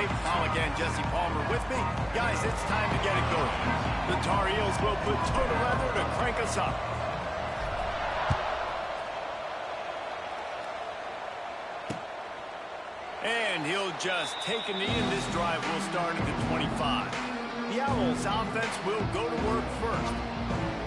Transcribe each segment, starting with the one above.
Dave Pollock and Jesse Palmer with me. Guys, it's time to get it going. The Tar Heels will put toe to leather to crank us up. And he'll just take a knee, and this drive will start at the 25. The Owls' offense will go to work first.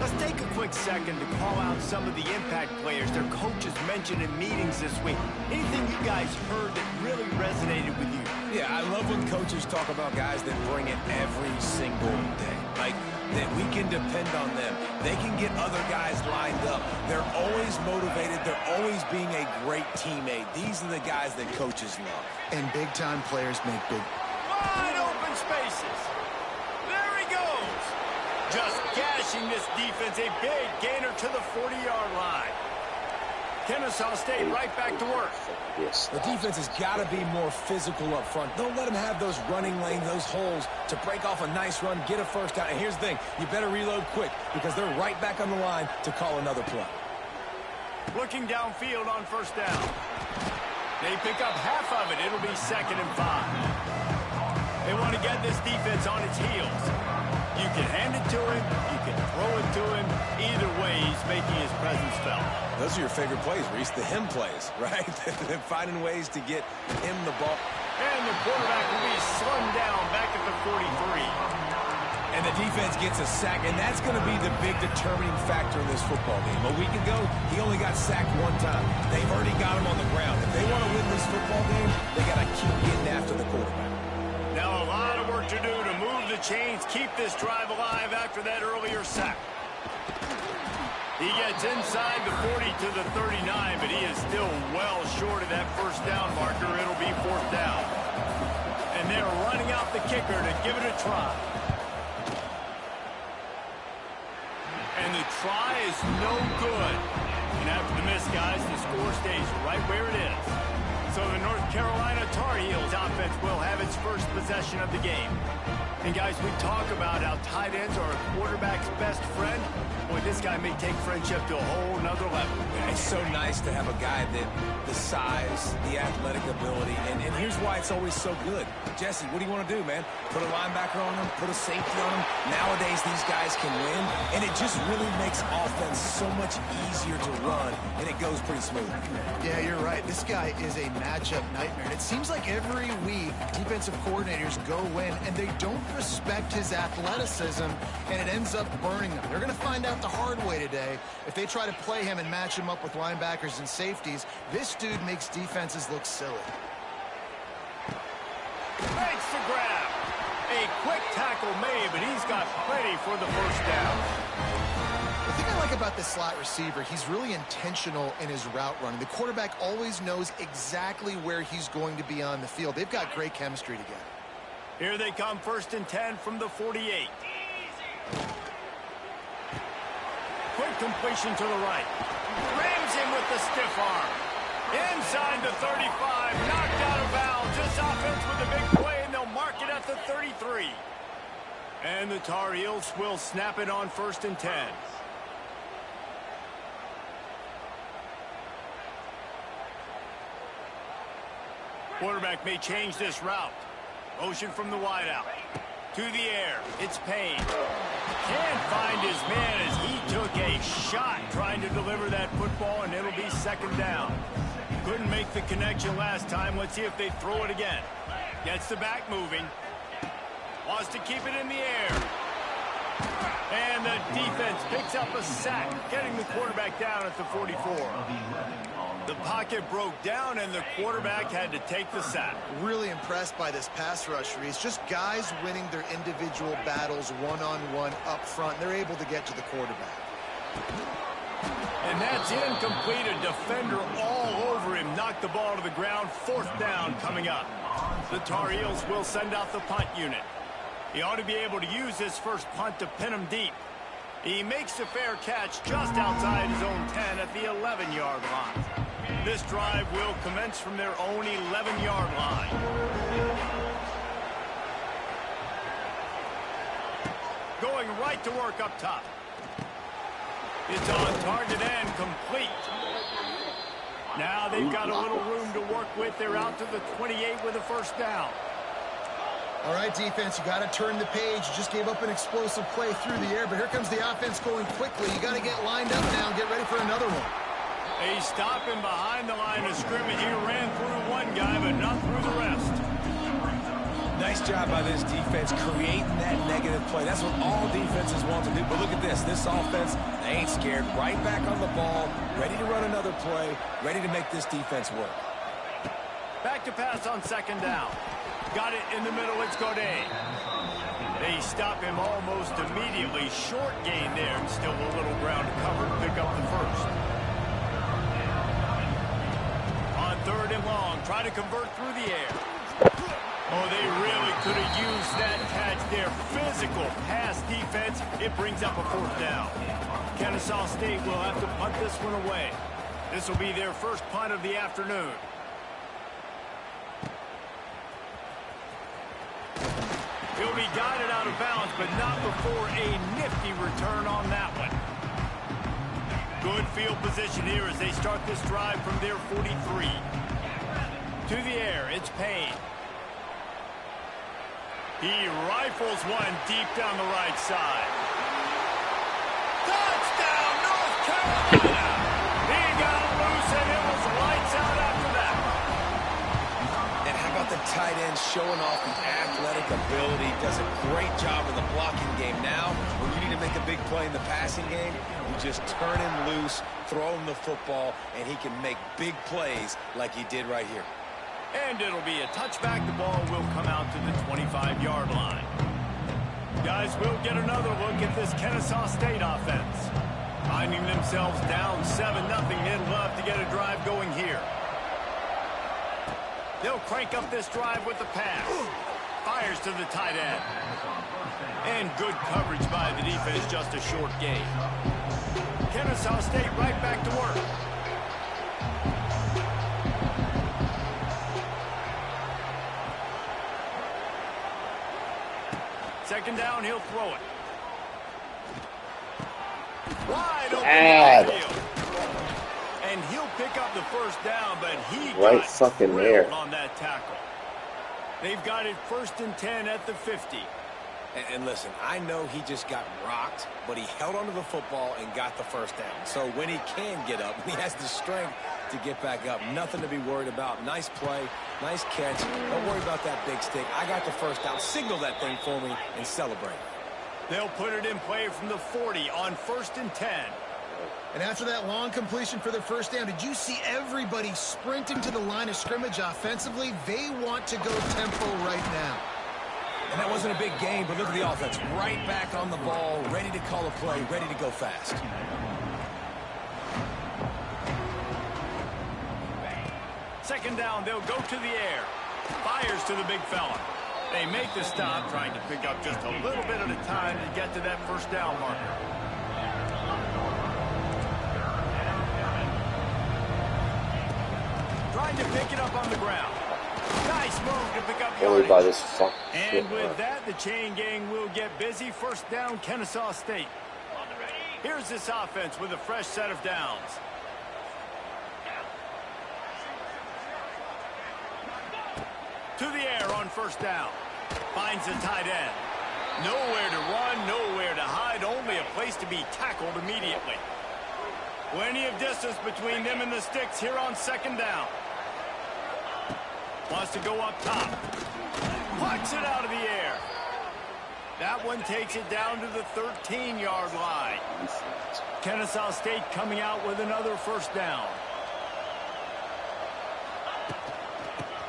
Let's take a quick second to call out some of the impact players their coaches mentioned in meetings this week. Anything you guys heard that really resonated with you? Yeah, I love when coaches talk about guys that bring it every single day. Like, that we can depend on them. They can get other guys lined up. They're always motivated. They're always being a great teammate. These are the guys that coaches love. And big-time players make big... Wide open spaces. There he goes. Just gashing this defense. A big gainer to the 40-yard line. Kennesaw stayed right back to work. Yes. The defense has got to be more physical up front. Don't let them have those running lanes, those holes to break off a nice run, get a first down. And here's the thing, you better reload quick because they're right back on the line to call another play. Looking downfield on first down. They pick up half of it. It'll be 2nd and 5. They want to get this defense on its heels. You can hand it to him. You can throw it to him. Either way, he's making his presence felt. Those are your favorite plays, Reese, the him plays, right? They're finding ways to get him the ball. And the quarterback will be slung down back at the 43. And the defense gets a sack, and that's going to be the big determining factor in this football game. A week ago, he only got sacked one time. They've already got him on the ground. If they want to win this football game, they got to keep getting after the quarterback. Now a lot of work to do to move the chains, keep this drive alive after that earlier sack. He gets inside the 40 to the 39, but he is still well short of that first down marker. It'll be 4th down. And they're running out the kicker to give it a try. And the try is no good. And after the miss, guys, the score stays right where it is. So the North Carolina Tar Heels offense will have its first possession of the game. And guys, we talk about how tight ends are a quarterback's best friend. Boy, this guy may take friendship to a whole nother level. Yeah, it's so nice to have a guy that the size, the athletic ability, and here's why it's always so good. Jesse, what do you want to do, man? Put a linebacker on him, put a safety on him. Nowadays, these guys can win, and it just really makes offense so much easier to run, and it goes pretty smooth. Yeah, you're right. This guy is a matchup nightmare. And it seems like every week, defensive coordinators go in, and they don't respect his athleticism, and it ends up burning them. They're going to find out the hard way today. If they try to play him and match him up with linebackers and safeties, this dude makes defenses look silly. Makes the grab. A quick tackle made, but he's got plenty for the first down. The thing I like about this slot receiver, he's really intentional in his route running. The quarterback always knows exactly where he's going to be on the field. They've got great chemistry together. Here they come, 1st and 10 from the 48. Quick completion to the right. Rams him with the stiff arm. Inside the 35, knocked out of bounds. This offense with a big play, and they'll mark it at the 33. And the Tar Heels will snap it on 1st and 10. Quarterback may change this route. Motion from the wideout. To the air. It's Payne. Can't find his man as he took a shot trying to deliver that football, and it'll be 2nd down. Couldn't make the connection last time. Let's see if they throw it again. Gets the back moving. Wants to keep it in the air. And the defense picks up a sack, getting the quarterback down at the 44. The pocket broke down, and the quarterback had to take the sack. Really impressed by this pass rush, Reese. Just guys winning their individual battles one-on-one up front. They're able to get to the quarterback. And that's incomplete. A defender all over him. Knocked the ball to the ground. 4th down coming up. The Tar Heels will send out the punt unit. He ought to be able to use this first punt to pin him deep. He makes a fair catch just outside his own 10 at the 11-yard line. This drive will commence from their own 11-yard line. Going right to work up top. It's on target and complete. Now they've got a little room to work with. They're out to the 28 with a first down. All right, defense, you got to turn the page. You just gave up an explosive play through the air, but here comes the offense going quickly. You got to get lined up now and get ready for another one. They stop him behind the line of scrimmage. He ran through one guy, but not through the rest. Nice job by this defense creating that negative play. That's what all defenses want to do. But look at this. This offense, they ain't scared. Right back on the ball, ready to run another play, ready to make this defense work. Back to pass on second down. Got it in the middle. It's Godet. They stop him almost immediately. Short gain there, and still a little ground to cover to pick up the first. On third and long, try to convert through the air. Oh, they really could have used that catch there. Physical pass defense. It brings up a fourth down. Kennesaw State will have to punt this one away. This will be their first punt of the afternoon. He'll be guided out of bounds, but not before a nifty return on that one. Good field position here as they start this drive from their 43. To the air, it's Payne. He rifles one deep down the right side. Touchdown, North Carolina! He got loose and it was lights out after that. And how about the tight end showing off the athletic ability? Does a great job in the blocking game. Now, when you need to make a big play in the passing game, you just turn him loose, throw him the football, and he can make big plays like he did right here. And it'll be a touchback. The ball will come out to the 25-yard line. Guys, we'll get another look at this Kennesaw State offense. Finding themselves down 7-0, they'd love to get a drive going here. They'll crank up this drive with the pass. Fires to the tight end. And good coverage by the defense, just a short gain. Kennesaw State right back to work. Second down, he'll throw it. Wide open downfield. And he'll pick up the first down, but he got drilled on that tackle. They've got it 1st and 10 at the 50. And listen, I know he just got rocked, but he held onto the football and got the first down. So when he can get up, he has the strength to get back up. Nothing to be worried about. Nice play, nice catch. Don't worry about that big stick. I got the first down. Signal that thing for me and celebrate. They'll put it in play from the 40 on 1st and 10. And after that long completion for the first down, did you see everybody sprinting to the line of scrimmage offensively? They want to go tempo right now. And that wasn't a big game, but look at the offense. Right back on the ball, ready to call a play, ready to go fast. Second down, they'll go to the air. Fires to the big fella. They make the stop, trying to pick up just a little bit at a time to get to that first down marker. Trying to pick it up on the ground. Nice move to pick up yardage. And with that, the chain gang will get busy. First down, Kennesaw State. Here's this offense with a fresh set of downs. To the air on first down. Finds the tight end. Nowhere to run, nowhere to hide, only a place to be tackled immediately. Plenty of distance between them and the sticks here on second down. Wants to go up top. Pucks it out of the air. That one takes it down to the 13-yard line. Kennesaw State coming out with another first down.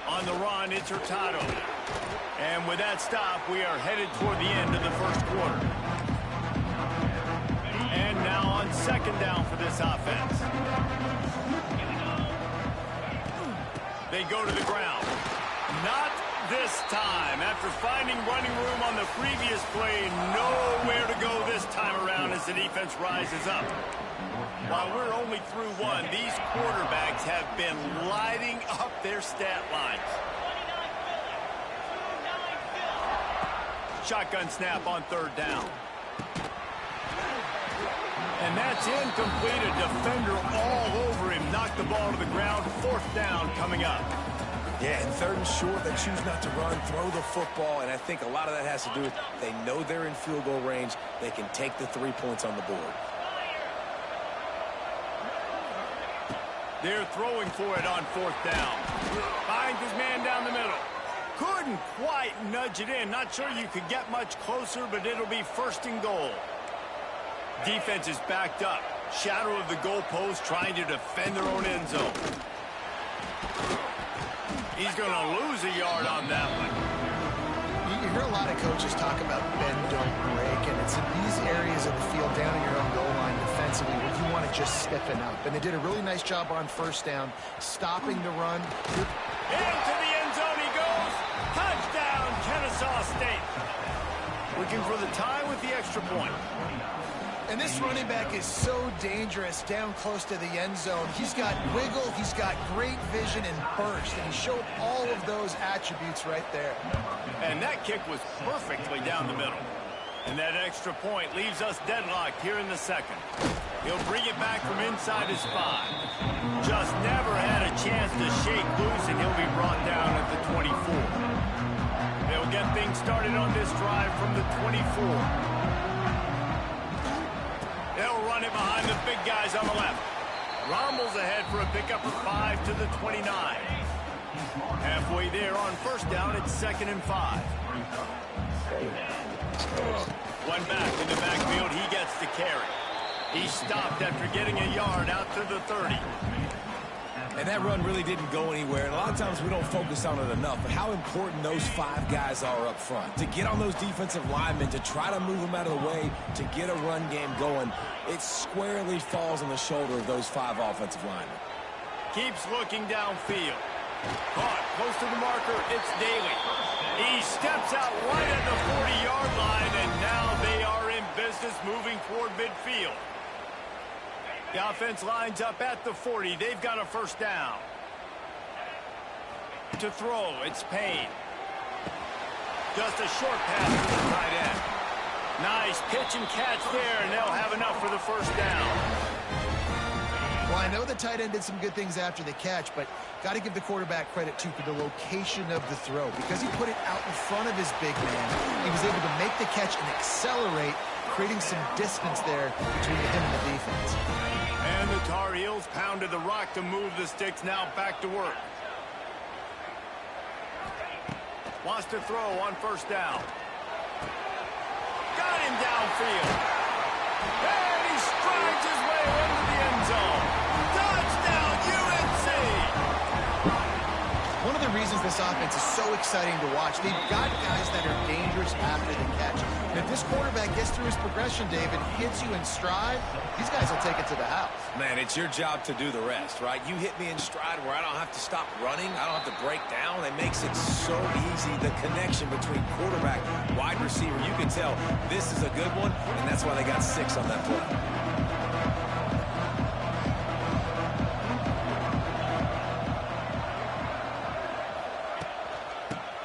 On the run, it's Hurtado. And with that stop, we are headed toward the end of the first quarter. And now on second down for this offense. They go to the ground. Not this time. After finding running room on the previous play, nowhere to go this time around as the defense rises up. While we're only through one, these quarterbacks have been lighting up their stat lines. Shotgun snap on third down. And that's incomplete. A defender all over him. Knocked the ball to the ground. Fourth down coming up. Yeah, and third and short, they choose not to run, throw the football, and I think a lot of that has to do with they know they're in field goal range. They can take the 3 points on the board. They're throwing for it on fourth down. Finds his man down the middle. Couldn't quite nudge it in. Not sure you could get much closer, but it'll be first and goal. Defense is backed up. Shadow of the goalpost trying to defend their own end zone. He's going to lose a yard on that one. You hear a lot of coaches talk about bend, don't break, and it's in these areas of the field down in your own goal line defensively where you want to just stiffen up. And they did a really nice job on first down, stopping the run. Into the end zone he goes. Touchdown, Kennesaw State. Looking for the tie with the extra point. And this running back is so dangerous down close to the end zone. He's got wiggle, he's got great vision and burst, and he showed all of those attributes right there. And that kick was perfectly down the middle. And that extra point leaves us deadlocked here in the second. He'll bring it back from inside his 5. Just never had a chance to shake loose, and he'll be brought down at the 24. They'll get things started on this drive from the 24. They'll run it behind the big guys on the left. Rommel's ahead for a pickup of 5 to the 29. Halfway there on first down, it's 2nd and 5. One back in the backfield, he gets the carry. He stopped after getting a yard out to the 30. And that run really didn't go anywhere. And a lot of times we don't focus on it enough, but how important those 5 guys are up front. To get on those defensive linemen, to try to move them out of the way, to get a run game going, it squarely falls on the shoulder of those 5 offensive linemen. Keeps looking downfield. Caught close to the marker, it's Daly. He steps out right at the 40-yard line, and now they are in business moving toward midfield. The offense lines up at the 40. They've got a first down. To throw, it's Payne. Just a short pass to the tight end. Nice pitch and catch there, and they'll have enough for the first down. Well, I know the tight end did some good things after the catch, but got to give the quarterback credit, too, for the location of the throw. Because he put it out in front of his big man, he was able to make the catch and accelerate, creating some distance there between him and the defense. And the Tar Heels pounded the rock to move the sticks. Now back to work. Wants to throw on first down. Got him downfield. And he strides his way into the end zone. Touchdown, UNC! One of the reasons this offense is so exciting to watch, they've got guys that are dangerous after the catch. And if this quarterback gets through his progression, David, hits you in stride, these guys will take it to the house. Man, it's your job to do the rest, right? You hit me in stride where I don't have to stop running. I don't have to break down. It makes it so easy, the connection between quarterback, wide receiver. You can tell this is a good one, and that's why they got 6 on that play.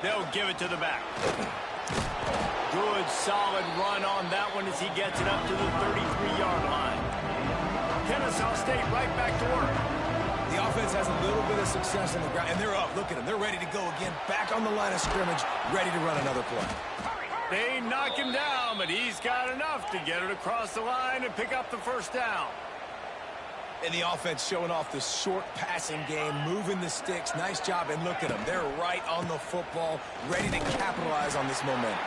They'll give it to the back. Good, solid run on that one as he gets it up to the 33-yard line. Kennesaw State right back to work. The offense has a little bit of success on the ground, and they're up. Look at them. They're ready to go again. Back on the line of scrimmage, ready to run another play. They knock him down, but he's got enough to get it across the line and pick up the first down. And the offense showing off the short passing game, moving the sticks. Nice job, and look at them. They're right on the football, ready to capitalize on this momentum.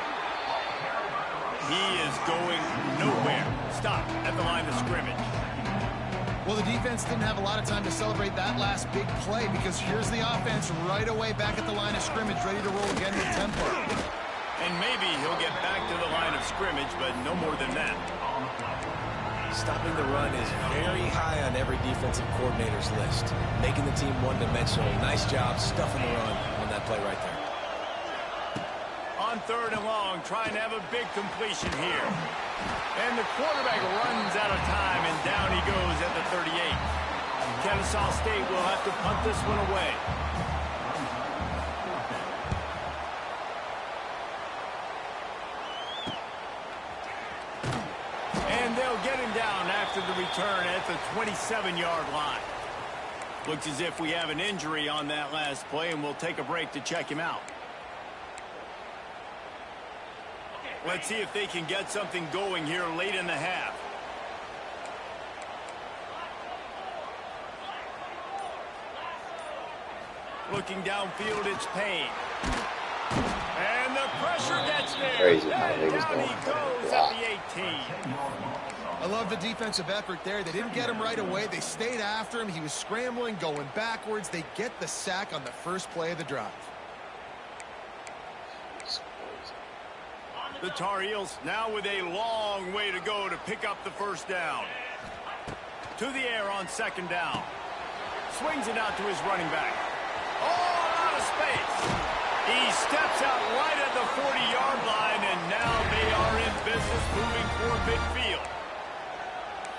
He is going nowhere. Stop at the line of scrimmage. Well, the defense didn't have a lot of time to celebrate that last big play because here's the offense right away back at the line of scrimmage, ready to roll again with tempo. And maybe he'll get back to the line of scrimmage, but no more than that. Stopping the run is very high on every defensive coordinator's list. Making the team one-dimensional. Nice job stuffing the run on that play right there. On 3rd and long, trying to have a big completion here. And the quarterback runs out of time, and down he goes at the 38. Kennesaw State will have to punt this one away. And they'll get him down after the return at the 27-yard line. Looks as if we have an injury on that last play, and we'll take a break to check him out. Let's see if they can get something going here late in the half. Looking downfield, it's Payne. And the pressure gets there. Crazy how And big he's down going. he goes at the 18. I love the defensive effort there. They didn't get him right away. They stayed after him. He was scrambling, going backwards. They get the sack on the first play of the drive. The Tar Heels now with a long way to go to pick up the first down. To the air on second down. Swings it out to his running back. Oh, out of space. He steps out right at the 40-yard line, and now they are in business moving toward midfield.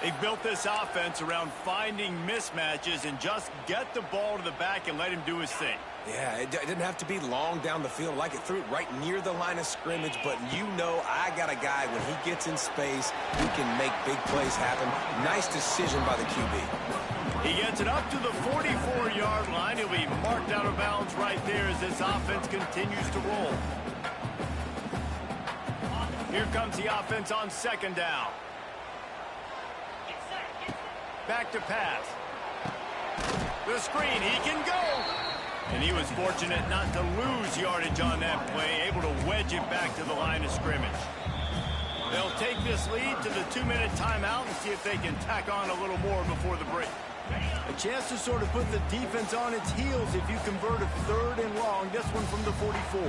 They've built this offense around finding mismatches and just get the ball to the back and let him do his thing. Yeah, it didn't have to be long down the field. Like it threw it right near the line of scrimmage, but you know I got a guy, when he gets in space, he can make big plays happen. Nice decision by the QB. He gets it up to the 44-yard line. He'll be marked out of bounds right there as this offense continues to roll. Here comes the offense on second down. Back to pass. The screen, he can go. And he was fortunate not to lose yardage on that play, able to wedge it back to the line of scrimmage. They'll take this lead to the 2-minute timeout and see if they can tack on a little more before the break. A chance to sort of put the defense on its heels if you convert a 3rd and long, this one from the 44.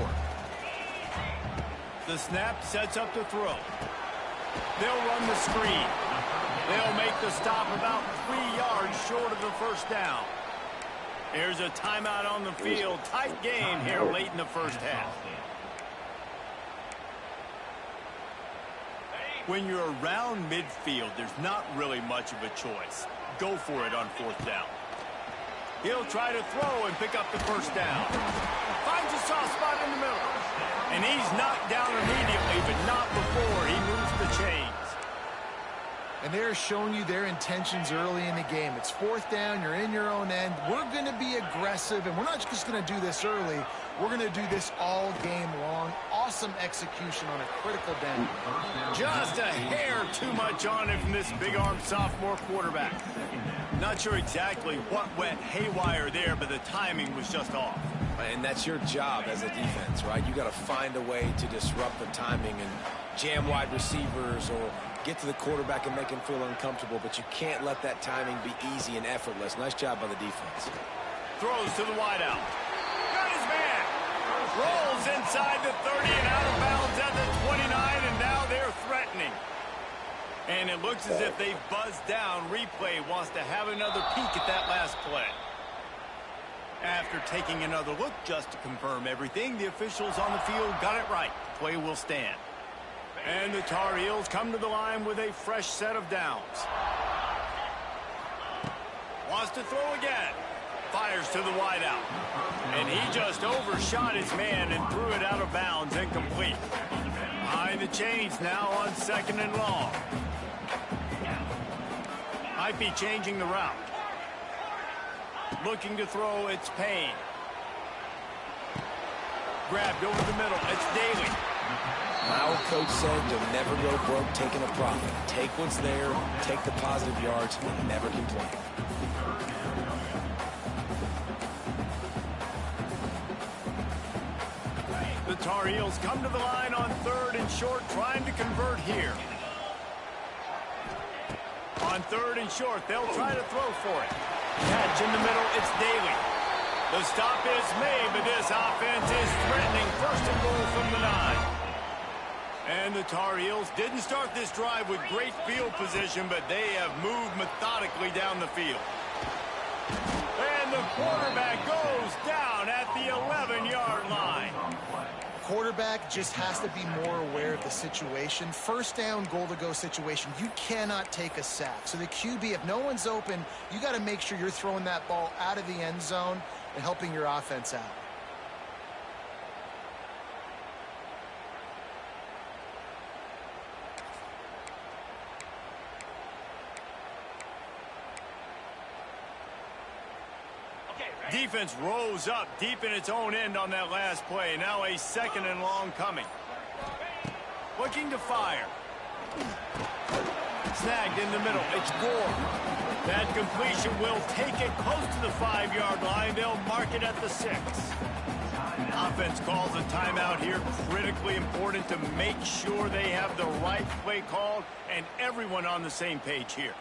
The snap sets up the throw. They'll run the screen. They'll make the stop about 3 yards short of the first down. There's a timeout on the field. Tight game here late in the first half. When you're around midfield, there's not really much of a choice. Go for it on 4th down. He'll try to throw and pick up the first down. Finds a soft spot in the middle. And he's knocked down immediately, but not before he moves the chains. And they're showing you their intentions early in the game. It's 4th down, you're in your own end. We're going to be aggressive, and we're not just going to do this early. We're going to do this all game long. Awesome execution on a critical down. Just a hair too much on it from this big-armed sophomore quarterback. Not sure exactly what went haywire there, but the timing was just off. And that's your job as a defense, right? You got to find a way to disrupt the timing and jam wide receivers or get to the quarterback and make him feel uncomfortable, but you can't let that timing be easy and effortless. Nice job by the defense. Throws to the wideout. Got his man. Rolls inside the 30 and out of bounds at the 29, and now they're threatening. And it looks as if they've buzzed down. Replay wants to have another peek at that last play. After taking another look just to confirm everything, the officials on the field got it right. Play will stand. And the Tar Heels come to the line with a fresh set of downs. Wants to throw again. Fires to the wideout. And he just overshot his man and threw it out of bounds, incomplete. Behind the chains now on 2nd and long. Might be changing the route. Looking to throw, it's Payne. Grabbed over the middle, it's Daly. My old coach said you'll never go broke taking a profit. Take what's there, take the positive yards, and never complain. The Tar Heels come to the line on 3rd and short, trying to convert here. On 3rd and short, they'll try to throw for it. Catch in the middle, it's Daly. The stop is made, but this offense is threatening. 1st and goal from the 9. And the Tar Heels didn't start this drive with great field position, but they have moved methodically down the field. And the quarterback goes down at the 11-yard line. Quarterback just has to be more aware of the situation. 1st down, goal-to-go situation. You cannot take a sack. So the QB, if no one's open, you got to make sure you're throwing that ball out of the end zone and helping your offense out. defense rose up deep in its own end on that last play. Now a 2nd and long coming. Looking to fire. Snagged in the middle. It's Gore. That completion will take it close to the 5-yard line. They'll mark it at the 6. Offense calls a timeout here. Critically important to make sure they have the right play called and everyone on the same page here.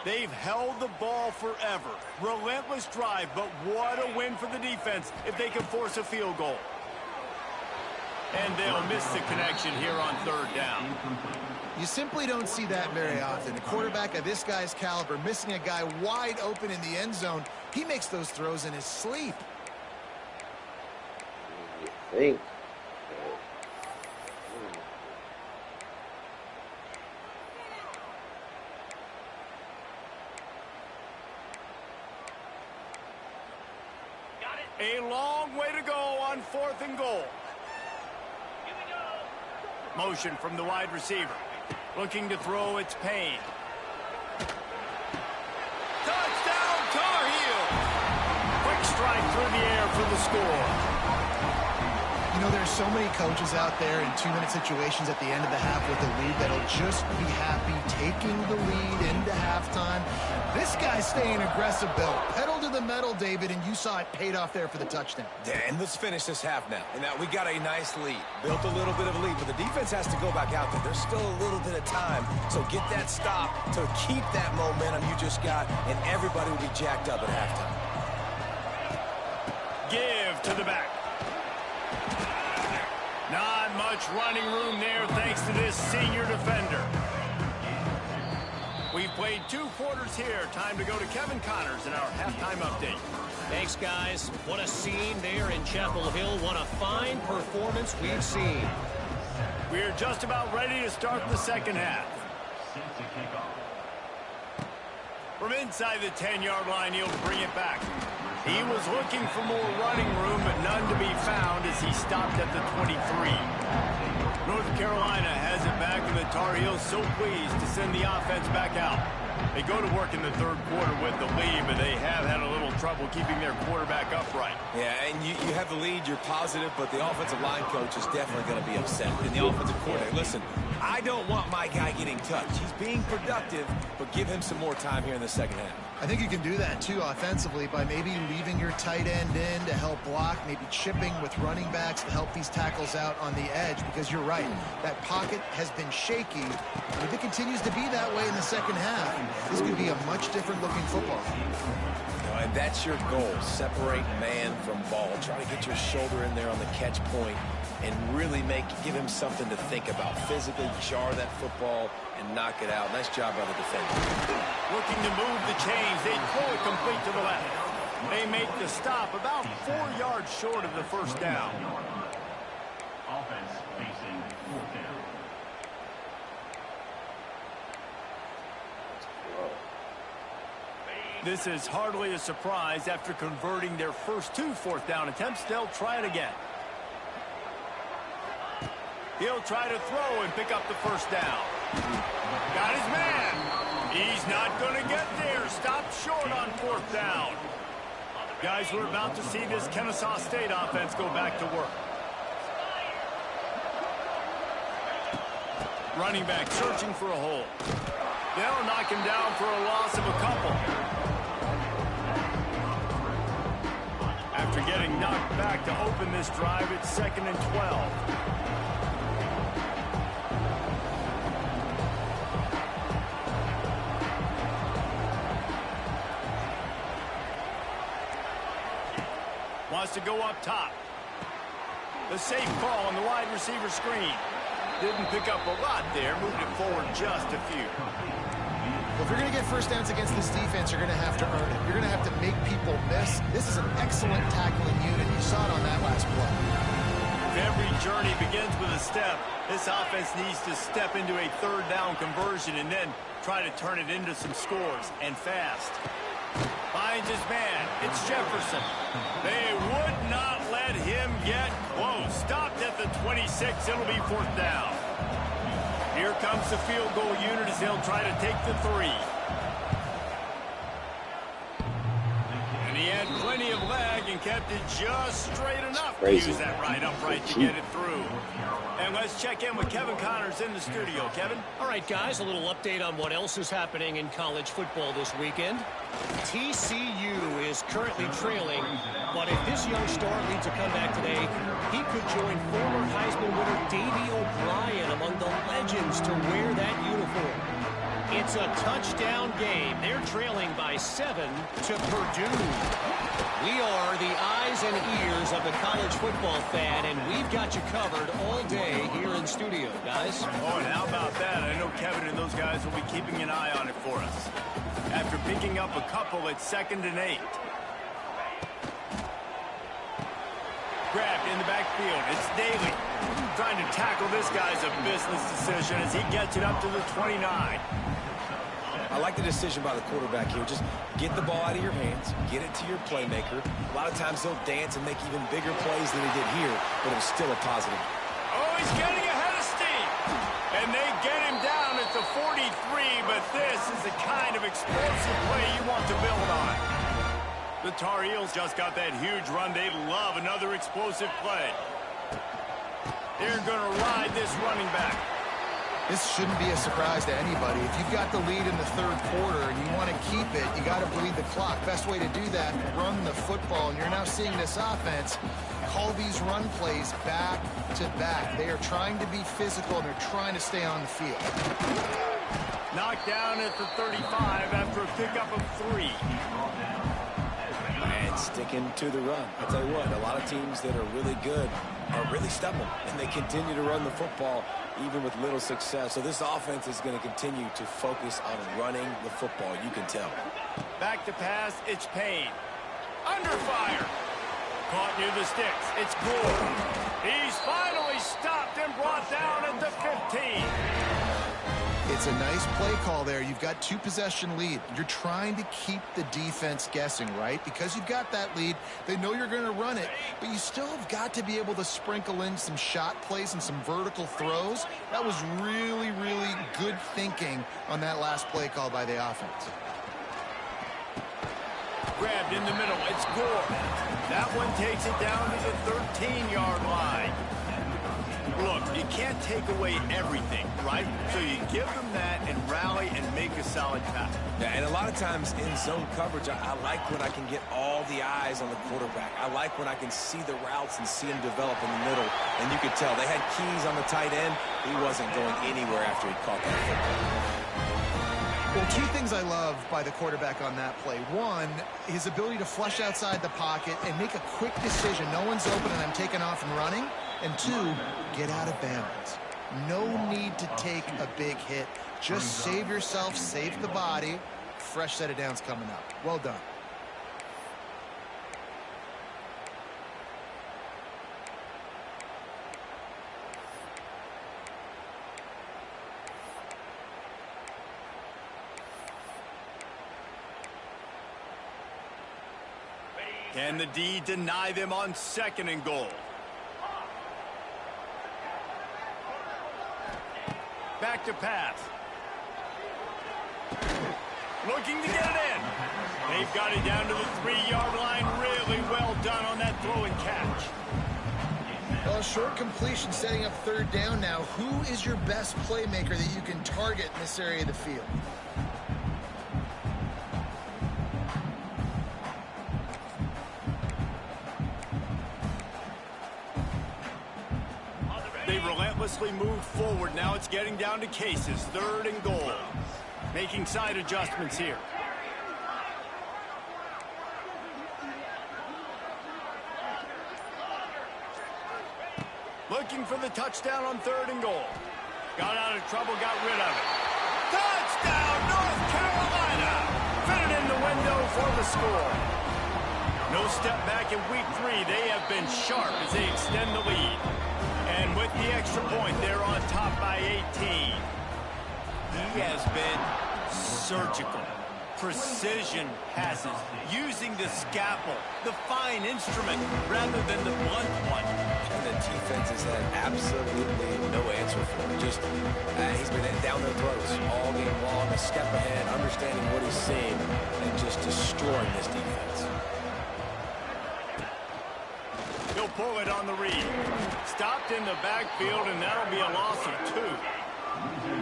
They've held the ball forever. Relentless drive, but what a win for the defense if they can force a field goal. And they'll miss the connection here on 3rd down. You simply don't see that very often. A quarterback of this guy's caliber missing a guy wide open in the end zone. He makes those throws in his sleep. I think. A long way to go on 4th and goal. Motion from the wide receiver. Looking to throw, it's Payne. Touchdown, Tar Heel! Quick strike through the air for the score. You know, there's so many coaches out there in 2-minute situations at the end of the half with the lead that'll just be happy taking the lead into halftime. This guy's staying aggressive, Bill. Pedal to the metal, David, and you saw it paid off there for the touchdown. Yeah, and let's finish this half now. And now we got a nice lead. Built a little bit of a lead, but the defense has to go back out there. There's still a little bit of time. So get that stop to keep that momentum you just got, and everybody will be jacked up at halftime. Give to the back. Not much running room there thanks to this senior defender. We've played 2 quarters here. Time to go to Kevin Connors in our halftime update. Thanks, guys. What a scene there in Chapel Hill. What a fine performance we've seen. We're just about ready to start the 2nd half. From inside the 10-yard line, he'll bring it back. He was looking for more running room, but none to be found as he stopped at the 23. North Carolina has it back, and the Tar Heels so pleased to send the offense back out. They go to work in the 3rd quarter with the lead, but they have had a little trouble keeping their quarterback upright. Yeah, and you have the lead, you're positive, but the offensive line coach is definitely going to be upset. And the offensive coordinator, listen, I don't want my guy getting touched. He's being productive, but give him some more time here in the 2nd half. I think you can do that, too, offensively, by maybe leaving your tight end in to help block, maybe chipping with running backs to help these tackles out on the edge, because you're right. That pocket has been shaky. And if it continues to be that way in the 2nd half, this could be a much different-looking football. And that's your goal, separate man from ball. Try to get your shoulder in there on the catch point and really give him something to think about. Physically jar that football and knock it out. Nice job by the defender. Looking to move the chains. They throw it complete to the left. They make the stop about 4 yards short of the 1st down. Offense facing 4th down. This is hardly a surprise. After converting their first 2 4th down attempts, they'll try it again. He'll try to throw and pick up the 1st down. Got his man. He's not going to get there. Stopped short on 4th down. Guys, we're about to see this Kennesaw State offense go back to work. Running back searching for a hole. They'll knock him down for a loss of a couple. After getting knocked back to open this drive, it's 2nd and 12. Wants to go up top. The safe call on the wide receiver screen. Didn't pick up a lot there. Moved it forward just a few. Well, if you're going to get 1st downs against this defense, you're going to have to earn it. You're going to have to make people miss. This is an excellent tackling unit. You saw it on that last play. If every journey begins with a step, this offense needs to step into a 3rd down conversion and then try to turn it into some scores, and fast. Finds his man. It's Jefferson. They would not let him get close. Stopped at the 26. It'll be 4th down. Here comes the field goal unit as they'll try to take the 3. And he had plenty of leg and kept it just straight enough to use that right upright to get it through. And let's check in with Kevin Connors in the studio. Kevin? All right, guys, a little update on what else is happening in college football this weekend. TCU is currently trailing, but if this young star leads a comeback today, he could join former Heisman winner Davey O'Brien among the legends to wear that uniform. It's a touchdown game. They're trailing by 7 to Purdue. We are the eyes and ears of the college football fan, and we've got you covered all day here in studio, guys. Oh, and how about that? I know Kevin and those guys will be keeping an eye on it for us. After picking up a couple at 2nd and 8. Grabbed in the backfield. It's Daly. Trying to tackle this guy's a business decision as he gets it up to the 29. I like the decision by the quarterback here. Just get the ball out of your hands, get it to your playmaker. A lot of times they'll dance and make even bigger plays than he did here, but it was still a positive. Oh, he's getting ahead of steam. And they get him down at the 43, but this is the kind of explosive play you want to build on. The Tar Heels just got that huge run. They love another explosive play. They're going to ride this running back. This shouldn't be a surprise to anybody. If you've got the lead in the 3rd quarter and you want to keep it, you got to bleed the clock. Best way to do that, run the football. And you're now seeing this offense call these run plays back to back. They are trying to be physical, and they're trying to stay on the field. Knocked down at the 35 after a pickup of 3. And sticking to the run. I'll tell you what, a lot of teams that are really good are really stubborn, and they continue to run the football even with little success. So this offense is going to continue to focus on running the football. You can tell. Back to pass, it's Payne. Under fire. Caught near the sticks. It's Gore. He's finally stopped and brought down at the 15. It's a nice play call there. You've got 2-possession lead. You're trying to keep the defense guessing, right? Because you've got that lead, they know you're going to run it, but you still have got to be able to sprinkle in some shot plays and some vertical throws. That was really, really good thinking on that last play call by the offense. Grabbed in the middle. It's Gore. That one takes it down to the 13-yard line. Look, you can't take away everything, right? So you give them that and rally and make a solid pass. Yeah, and a lot of times in zone coverage, I like when I can get all the eyes on the quarterback. I like when I can see the routes and see him develop in the middle. And you could tell they had keys on the tight end. He wasn't going anywhere after he caught that football. Well, 2 things I love by the quarterback on that play. 1, his ability to flush outside the pocket and make a quick decision. No one's open and I'm taking off and running. And 2, get out of bounds. No need to take a big hit. Just save yourself, save the body. Fresh set of downs coming up. Well done. Can the D deny them on 2nd and goal? Back to pass. Looking to get it in. They've got it down to the 3-yard line. Really well done on that throw and catch. Well, short completion setting up 3rd down now. Who is your best playmaker that you can target in this area of the field? They relentlessly moved forward. Now it's getting down to cases. 3rd and goal. Making side adjustments here. Looking for the touchdown on 3rd and goal. Got out of trouble, got rid of it. Touchdown, North Carolina! Fitted in the window for the score. No step back in week 3. They have been sharp as they extend the lead. And with the extra point, they're on top by 18. He has been surgical. precision passes, using the scalpel, the fine instrument, rather than the blunt one. And the defense has had absolutely no answer for it. Just, he's been down their throats all game long, a step ahead, understanding what he's seeing, and just destroying this defense. He'll pull it on the read. Stopped in the backfield, and that'll be a loss of 2.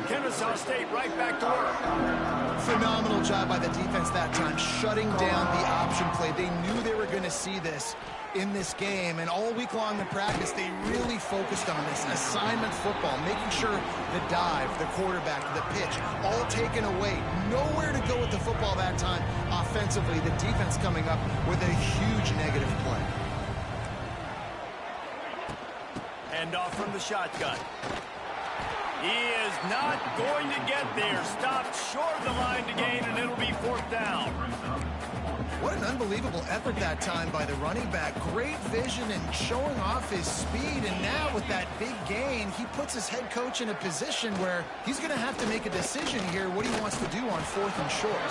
Kennesaw State right back to work. Phenomenal job by the defense that time, shutting down the option play. They knew they were going to see this in this game, and all week long in practice, they really focused on this assignment football, making sure the dive, the quarterback, the pitch, all taken away. Nowhere to go with the football that time offensively. The defense coming up with a huge negative play. Hand off from the shotgun. He is not going to get there. Stopped short of the line to gain, and it'll be 4th down. What an unbelievable effort that time by the running back. Great vision and showing off his speed. And now with that big gain, he puts his head coach in a position where he's going to have to make a decision here what he wants to do on 4th and short.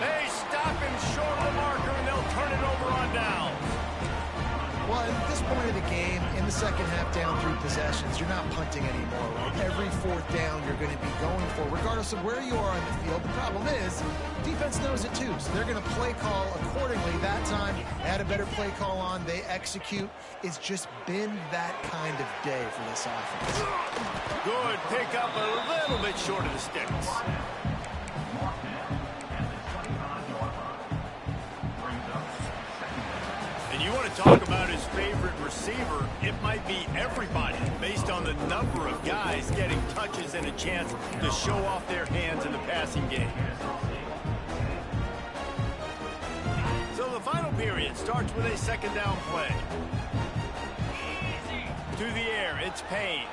They stop him short of the marker, and they'll turn it over on down. Well, at this point of the game, in the second half down 3 possessions, you're not punting anymore, right? Every 4th down you're going to be going for, regardless of where you are on the field. The problem is, defense knows it too, so they're going to play call accordingly. That time, they had a better play call on. They execute. It's just been that kind of day for this offense. Good pick up, a little bit short of the sticks. You want to talk about his favorite receiver, it might be everybody based on the number of guys getting touches and a chance to show off their hands in the passing game. So the final period starts with a 2nd down play. To the air, it's Payne.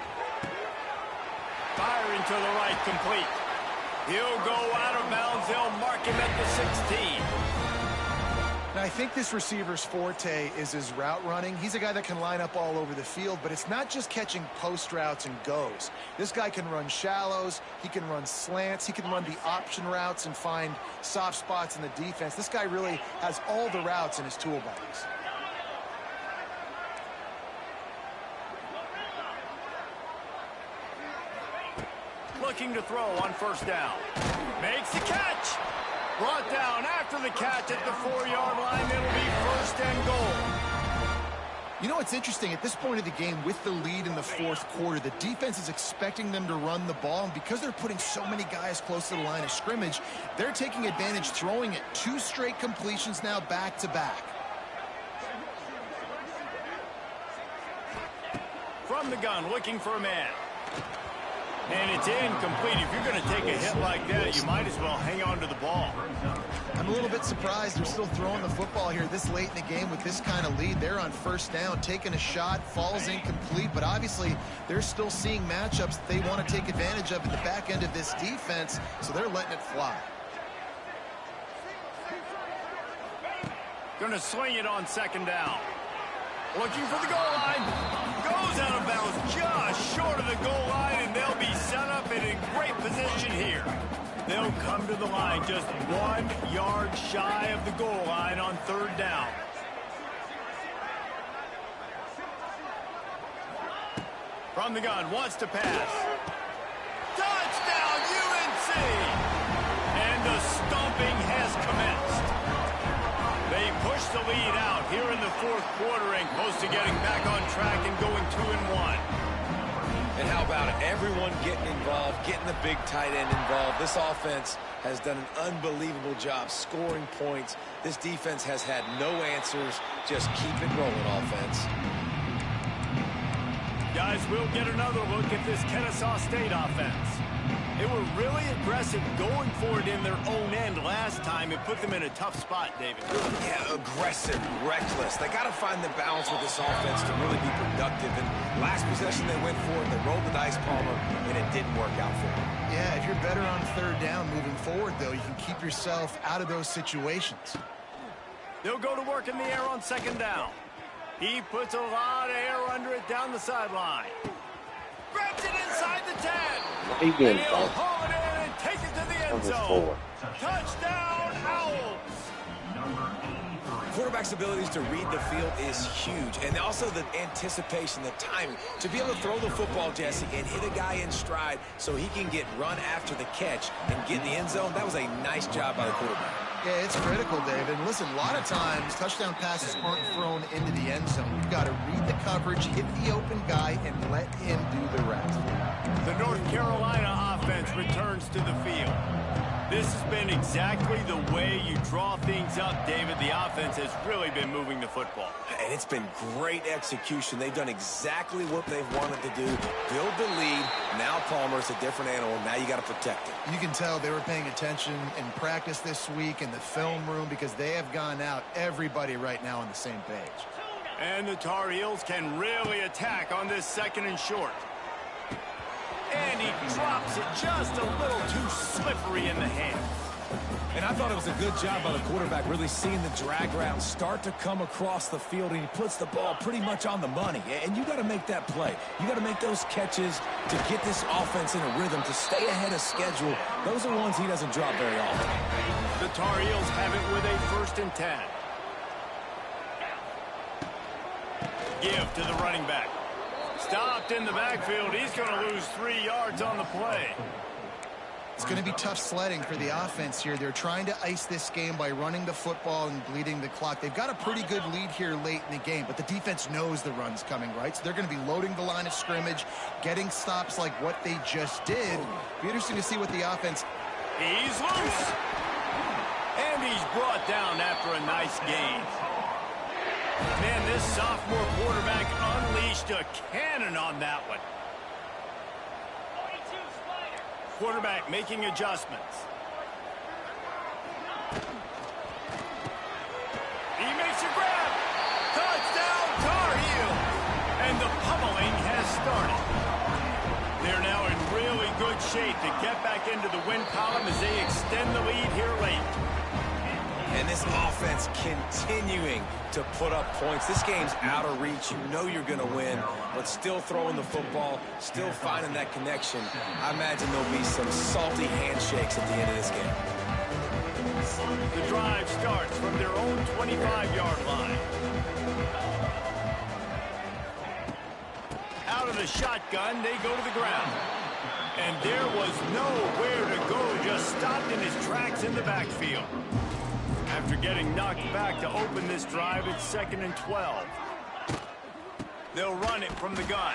Firing to the right, complete. He'll go out of bounds. They'll mark him at the 16. Now, I think this receiver's forte is his route running. He's a guy that can line up all over the field, but it's not just catching post routes and goes. This guy can run shallows, he can run slants, he can run the option routes and find soft spots in the defense. This guy really has all the routes in his toolbox. Looking to throw on 1st down. Makes the catch. Brought down after the catch at the 4-yard line. It'll be 1st and goal. You know what's interesting? At this point of the game, with the lead in the 4th quarter, the defense is expecting them to run the ball. And because they're putting so many guys close to the line of scrimmage, they're taking advantage, throwing it 2 straight completions now back-to-back. From the gun, looking for a man. And it's incomplete. If you're going to take a hit like that, you might as well hang on to the ball. I'm a little bit surprised they're still throwing the football here this late in the game with this kind of lead. They're on 1st down, taking a shot, falls incomplete, but obviously they're still seeing matchups that they want to take advantage of at the back end of this defense, so they're letting it fly. Going to swing it on 2nd down. Looking for the goal line. Goes out of bounds just short of the goal line, and they'll be set up in a great position here. They'll come to the line just 1 yard shy of the goal line on 3rd down. From the gun, wants to pass. Touchdown, UNC! And the stomping has commenced. They push the lead out here in the 4th quarter and close to getting back on track and going 2-1. And how about it? Everyone getting involved, getting the big tight end involved. This offense has done an unbelievable job scoring points. This defense has had no answers. Just keep it rolling, offense. Guys, we'll get another look at this Kennesaw State offense. They were really aggressive going for it in their own end last time. It put them in a tough spot, David. Yeah, aggressive, reckless. They got to find the balance with this offense to really be productive. And last possession they went for it, they rolled the dice, Palmer, and it didn't work out for them. Yeah, if you're better on 3rd down moving forward, though, you can keep yourself out of those situations. They'll go to work in the air on 2nd down. He puts a lot of air under it down the sideline. Grabs it inside the 10. How you doing, and he'll haul it in and take it to the end end zone. Touchdown, Owls! Quarterback's abilities to read the field is huge, and also the anticipation, the timing. To be able to throw the football, Jesse, and hit a guy in stride so he can get run after the catch and get in the end zone, that was a nice job by the quarterback. Yeah, it's critical, David. Listen, a lot of times, touchdown passes aren't thrown into the end zone. You've got to read the coverage, hit the open guy, and let him do the rest. The North Carolina offense returns to the field. This has been exactly the way you draw things up, David. The offense has really been moving the football. And it's been great execution. They've done exactly what they've wanted to do. Build the lead. Now Palmer's a different animal. Now you got to protect it. You can tell they were paying attention in practice this week in the film room because they have gone out, everybody right now on the same page. And the Tar Heels can really attack on this 2nd and short. And he drops it just a little too slippery in the hand. And I thought it was a good job by the quarterback, really seeing the drag route start to come across the field, and he puts the ball pretty much on the money. And you got to make that play. You got to make those catches to get this offense in a rhythm, to stay ahead of schedule. Those are ones he doesn't drop very often. The Tar Heels have it with a 1st and 10. Give to the running back. Stopped in the backfield. He's going to lose 3 yards on the play. It's going to be tough sledding for the offense here. They're trying to ice this game by running the football and bleeding the clock. They've got a pretty good lead here late in the game, but the defense knows the run's coming, right? So they're going to be loading the line of scrimmage, getting stops like what they just did. Be interesting to see what the offense... He's loose. And he's brought down after a nice gain. Man, this sophomore quarterback unleashed a cannon on that one. Quarterback making adjustments. He makes a grab. Touchdown, Tar Heels. And the pummeling has started. They're now in really good shape to get back into the win column as they extend the lead here late. And this offense continuing to put up points. This game's out of reach. You know you're going to win, but still throwing the football, still finding that connection. I imagine there'll be some salty handshakes at the end of this game. The drive starts from their own 25-yard line. Out of the shotgun, they go to the ground. And there was nowhere to go, just stopped in his tracks in the backfield. After getting knocked back to open this drive, it's 2nd and 12. They'll run it from the gun.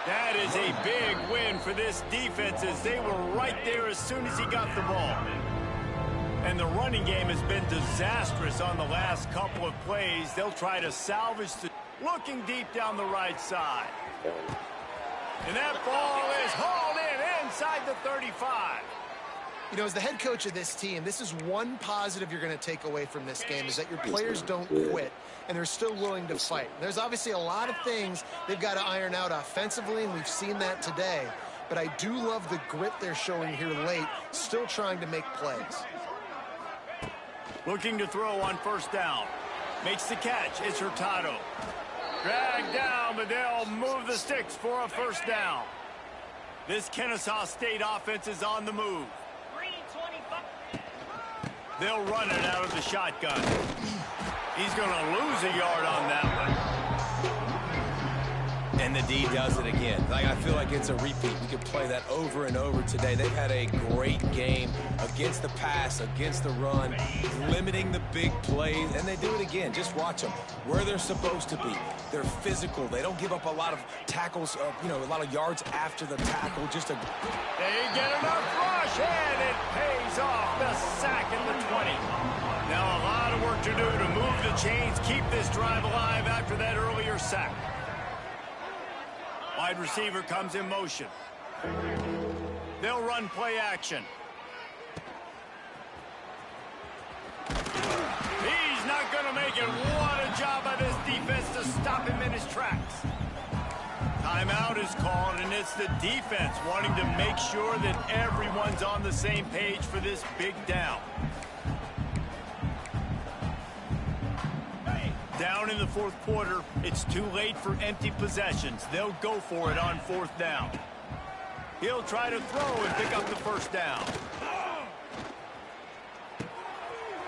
That is a big win for this defense as they were right there as soon as he got the ball. And the running game has been disastrous on the last couple of plays. They'll try to salvage the... Looking deep down the right side. And that ball is hauled in inside the 35. You know, as the head coach of this team, this is one positive you're going to take away from this game, is that your players don't quit, and they're still willing to fight. There's obviously a lot of things they've got to iron out offensively, and we've seen that today. But I do love the grit they're showing here late, still trying to make plays. Looking to throw on 1st down. Makes the catch. It's Hurtado. Dragged down, but they'll move the sticks for a 1st down. This Kennesaw State offense is on the move. They'll run it out of the shotgun. He's going to lose a yard on that one. And the D does it again. I feel like it's a repeat. We could play that over and over today. They've had a great game against the pass, against the run, limiting the big plays, and they do it again. Just watch them where they're supposed to be. They're physical. They don't give up a lot of tackles, a lot of yards after the tackle. They get enough rush, and it pays off. The sack at the 20. Now a lot of work to do to move the chains, keep this drive alive after that earlier sack. Wide receiver comes in motion. They'll run play action. He's not going to make it. What a job by this defense to stop him in his tracks. Timeout is called, and it's the defense wanting to make sure that everyone's on the same page for this big down. Down in the 4th quarter, it's too late for empty possessions. They'll go for it on 4th down. He'll try to throw and pick up the 1st down.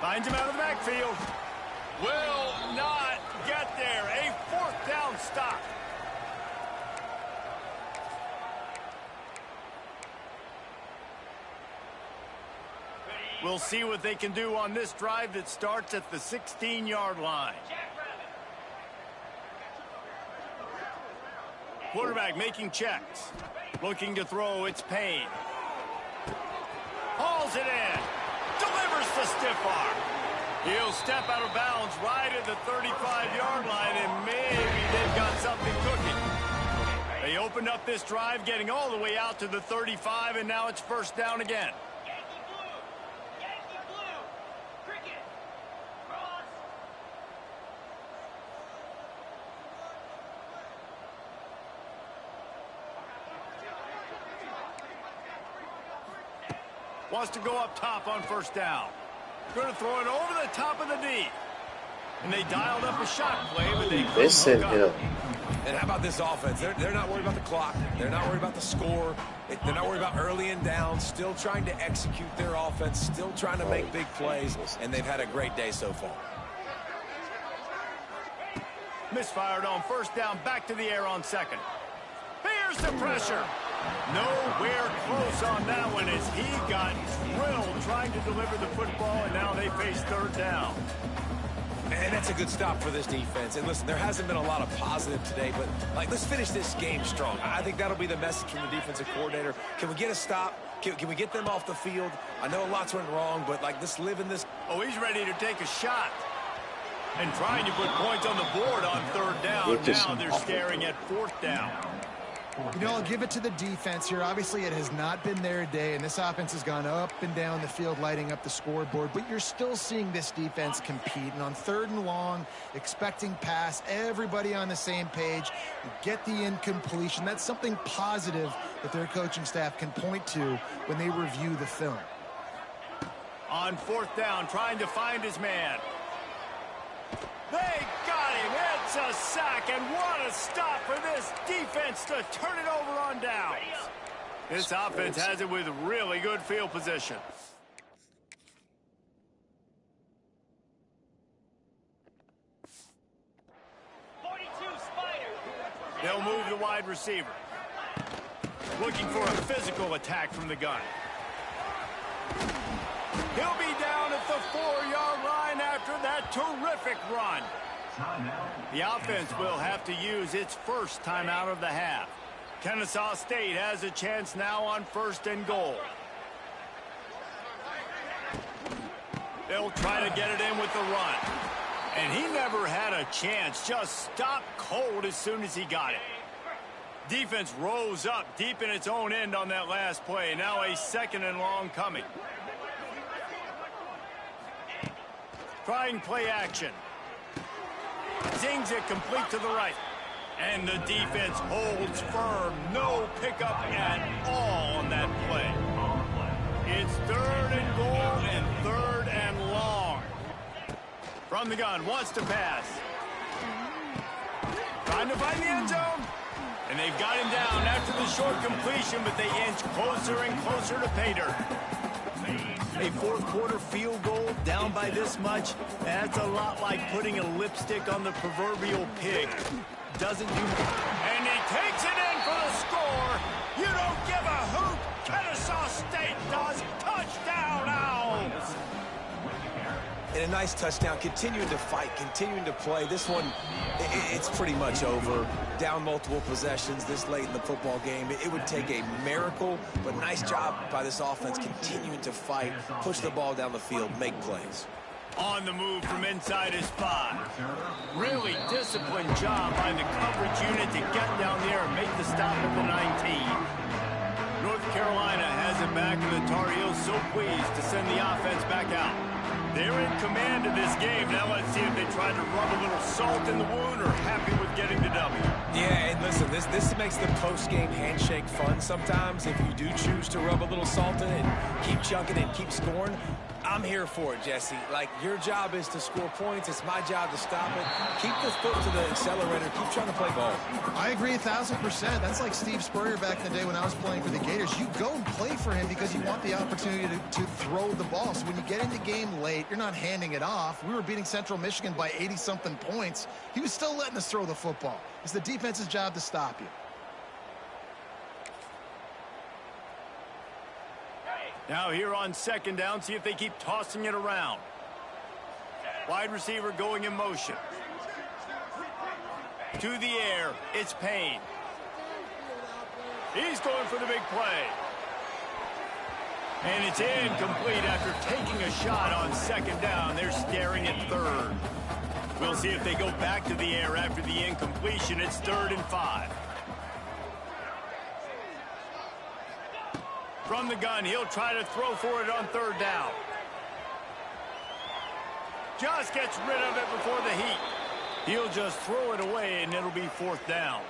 Finds him out of the backfield. Will not get there. A 4th down stop. We'll see what they can do on this drive that starts at the 16-yard line. Quarterback making checks. Looking to throw, it's Payne. Hauls it in. Delivers the stiff arm. He'll step out of bounds right at the 35-yard line, and maybe they've got something cooking. They opened up this drive, getting all the way out to the 35, and now it's 1st down again. Wants to go up top on 1st down. Going to throw it over the top of the D. And they dialed up a shot play, but they couldn't hook up. And how about this offense? They're not worried about the clock. They're not worried about the score. They're not worried about early and down. Still trying to execute their offense. Still trying to make big plays. And they've had a great day so far. Misfired on 1st down. Back to the air on 2nd. Here's the pressure. Nowhere close on that one as he got drilled trying to deliver the football, and now they face 3rd down. And that's a good stop for this defense. And listen, there hasn't been a lot of positive today, but let's finish this game strong. I think that'll be the message from the defensive coordinator. Can we get a stop? Can we get them off the field? I know lots went wrong, but let's live in this. Oh, he's ready to take a shot. And trying to put points on the board on 3rd down. Now they're staring at 4th down. You know, I'll give it to the defense here. Obviously, it has not been their day, and this offense has gone up and down the field, lighting up the scoreboard. But you're still seeing this defense compete. And on 3rd and long, expecting pass, everybody on the same page, get the incompletion. That's something positive that their coaching staff can point to when they review the film. On 4th down, trying to find his man. They got him. It's a sack, and what a stop for this defense to turn it over on downs. This offense has it with really good field position. They'll move the wide receiver. Looking for a physical attack from the gun. He'll be down at the 4-yard line after that terrific run. The offense will have to use its 1st timeout of the half. Kennesaw State has a chance now on 1st and goal. They'll try to get it in with the run. And he never had a chance. Just stopped cold as soon as he got it. Defense rose up deep in its own end on that last play. Now a 2nd and long coming. Trying play action. Zings it complete to the right. And the defense holds firm. No pickup at all on that play. It's 3rd and goal and 3rd and long. From the gun, wants to pass. Trying to find the end zone. And they've got him down after the short completion, but they inch closer and closer to pay dirt. A 4th quarter field goal down by this much, that's a lot like putting a lipstick on the proverbial pig. Doesn't do much. And he takes it in for the score. You don't give a hoot. Kennesaw State does. Touchdown, Owls. And a nice touchdown, continuing to fight, continuing to play. This one, it's pretty much over. Down multiple possessions this late in the football game. It would take a miracle, but nice job by this offense continuing to fight, push the ball down the field, make plays. On the move from inside his spot. Really disciplined job by the coverage unit to get down there and make the stop at the 19. North Carolina has it back, and the Tar Heels so pleased to send the offense back out. They're in command of this game. Now let's see if they try to rub a little salt in the wound or happy with getting the W. Yeah, and listen, this makes the post-game handshake fun sometimes if you do choose to rub a little salt in it and keep chunking and keep scoring. I'm here for it, Jesse. Like, your job is to score points. It's my job to stop it. Keep the foot to the accelerator. Keep trying to play ball. I agree 1,000%. That's like Steve Spurrier back in the day when I was playing for the Gators. You go and play for him because you want the opportunity to throw the ball. So when you get in the game late, you're not handing it off. We were beating Central Michigan by 80-something points. He was still letting us throw the football. It's the defense's job to stop you. Now here on second down, see if they keep tossing it around. Wide receiver going in motion. To the air, it's Payne. He's going for the big play. And it's incomplete after taking a shot on second down. They're staring at third. We'll see if they go back to the air after the incompletion. It's 3rd and 5. From the gun, he'll try to throw for it on 3rd down. Just gets rid of it before the heat. He'll just throw it away, and it'll be 4th down.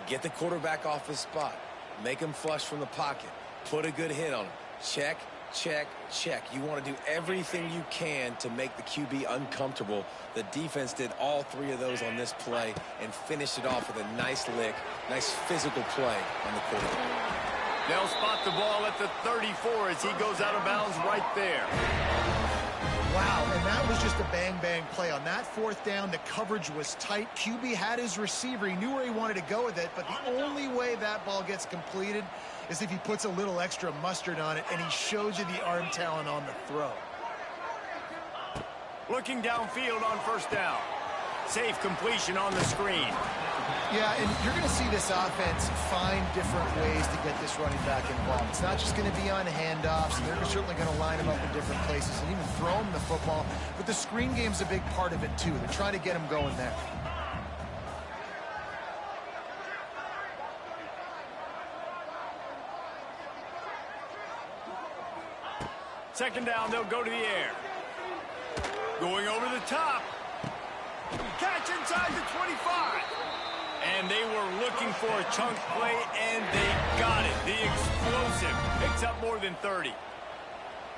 Get the quarterback off his spot. Make him flush from the pocket. Put a good hit on him. Check, check, check. You want to do everything you can to make the QB uncomfortable. The defense did all 3 of those on this play and finished it off with a nice lick, nice physical play on the quarterback. They'll spot the ball at the 34 as he goes out of bounds right there. Wow, and that was just a bang-bang play. On that 4th down, the coverage was tight. QB had his receiver. He knew where he wanted to go with it, but the only way that ball gets completed is if he puts a little extra mustard on it, and he shows you the arm talent on the throw. Looking downfield on 1st down. Safe completion on the screen. Yeah, and you're going to see this offense find different ways to get this running back involved. It's not just going to be on handoffs, and they're certainly going to line him up in different places and even throw him the football. But the screen game's a big part of it, too. They're trying to get him going there. Second down, they'll go to the air. Going over the top. Catch inside the 25. And they were looking for a chunk play, and they got it. The explosive picks up more than 30.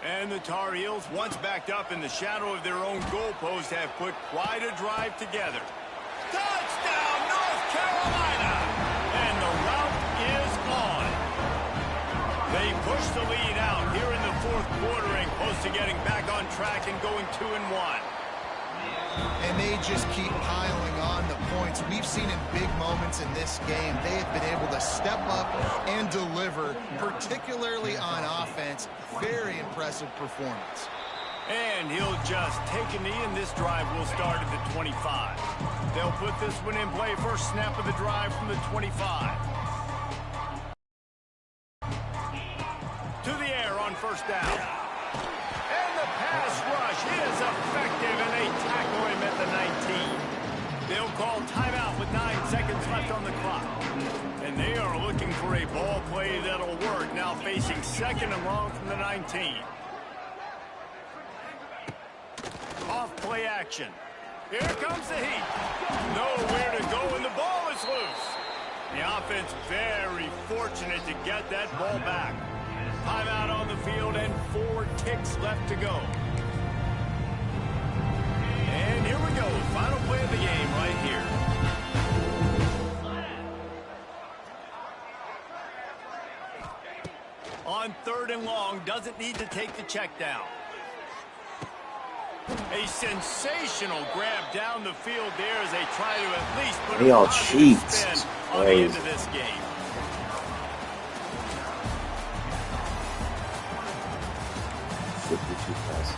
And the Tar Heels, once backed up in the shadow of their own goalpost, have put quite a drive together. Touchdown, North Carolina! And the route is on. They push the lead out here in the 4th quarter and close to getting back on track and going 2-1. And they just keep piling on the points. We've seen in big moments in this game, they have been able to step up and deliver, particularly on offense. Very impressive performance. And he'll just take a knee, and this drive will start at the 25. They'll put this one in play. First snap of the drive from the 25. To the air on 1st down. And the pass rush is effective, and they tackle him at the 19. They'll call timeout with 9 seconds left on the clock. And they are looking for a ball play that'll work, now facing 2nd and long from the 19. Off play action. Here comes the heat. Nowhere to go, and the ball is loose. The offense very fortunate to get that ball back. Timeout on the field and 4 ticks left to go. And here we go. Final play of the game right here. On 3rd and long, doesn't need to take the check down. A sensational grab down the field there as they try to at least put a positive spin on the end of this game. Too fast.